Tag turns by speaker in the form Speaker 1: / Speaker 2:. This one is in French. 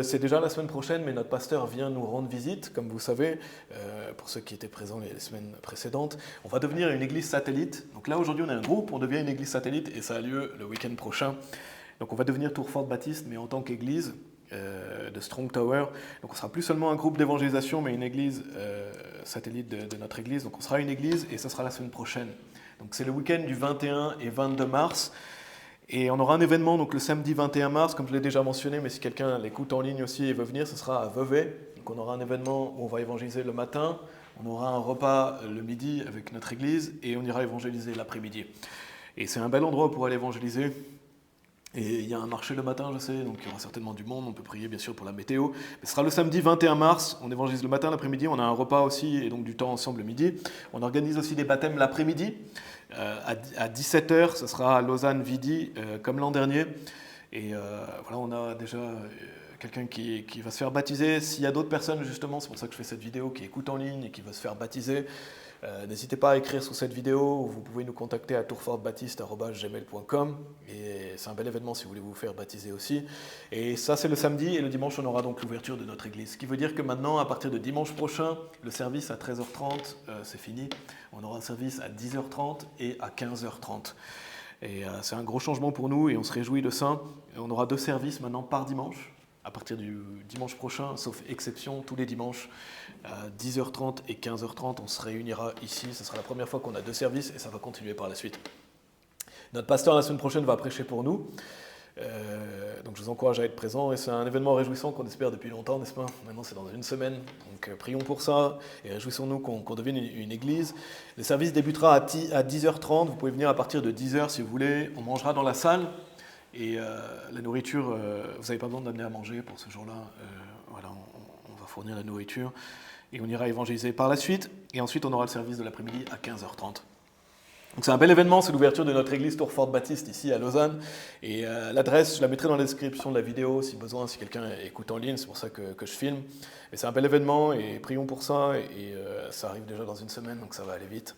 Speaker 1: C'est déjà la semaine prochaine, mais notre pasteur vient nous rendre visite, comme vous savez, pour ceux qui étaient présents les semaines précédentes. On va devenir une église satellite. Donc là, aujourd'hui, on est un groupe, on devient une église satellite, et ça a lieu le week-end prochain. Donc on va devenir Tourfort Baptiste, mais en tant qu'église de Strong Tower. Donc on sera plus seulement un groupe d'évangélisation, mais une église satellite de notre église. Donc on sera une église, et ça sera la semaine prochaine. Donc c'est le week-end du 21 et 22 mars. Et on aura un événement donc le samedi 21 mars, comme je l'ai déjà mentionné, mais si quelqu'un l'écoute en ligne aussi et veut venir, ce sera à Vevey. Donc on aura un événement où on va évangéliser le matin, on aura un repas le midi avec notre église et on ira évangéliser l'après-midi. Et c'est un bel endroit pour aller évangéliser. Et il y a un marché le matin, je sais, donc il y aura certainement du monde. On peut prier bien sûr pour la météo. Mais ce sera le samedi 21 mars, on évangélise le matin, l'après-midi, on a un repas aussi et donc du temps ensemble le midi. On organise aussi des baptêmes l'après-midi. À 17h, ce sera à Lausanne-Vidi, comme l'an dernier. Et voilà, on a déjà quelqu'un qui va se faire baptiser. S'il y a d'autres personnes, justement, c'est pour ça que je fais cette vidéo, qui écoutent en ligne et qui veulent se faire baptiser, n'hésitez pas à écrire sous cette vidéo, ou vous pouvez nous contacter à tourfortbaptiste@gmail.com. Et c'est un bel événement si vous voulez vous faire baptiser aussi. Et ça, c'est le samedi, et le dimanche, on aura donc l'ouverture de notre église. Ce qui veut dire que maintenant, à partir de dimanche prochain, le service à 13h30, c'est fini. On aura un service à 10h30 et à 15h30. Et c'est un gros changement pour nous, et on se réjouit de ça. Et on aura 2 services maintenant par dimanche. À partir du dimanche prochain, sauf exception, tous les dimanches, à 10h30 et 15h30, on se réunira ici. Ce sera la première fois qu'on a 2 services, et ça va continuer par la suite. Notre pasteur la semaine prochaine va prêcher pour nous. Donc je vous encourage à être présents, et c'est un événement réjouissant qu'on espère depuis longtemps, n'est-ce pas? Maintenant c'est dans une semaine, donc prions pour ça, et réjouissons-nous qu'on devienne une église. Le service débutera à 10h30, vous pouvez venir à partir de 10h si vous voulez, on mangera dans la salle. Et la nourriture, vous n'avez pas besoin d'amener à manger pour ce jour-là. Voilà, on va fournir la nourriture et on ira évangéliser par la suite. Et ensuite, on aura le service de l'après-midi à 15h30. Donc c'est un bel événement, c'est l'ouverture de notre église Tourfort Baptiste ici à Lausanne. Et l'adresse, je la mettrai dans la description de la vidéo si besoin, si quelqu'un écoute en ligne, c'est pour ça que je filme. Mais c'est un bel événement et prions pour ça. Et ça arrive déjà dans une semaine, donc ça va aller vite.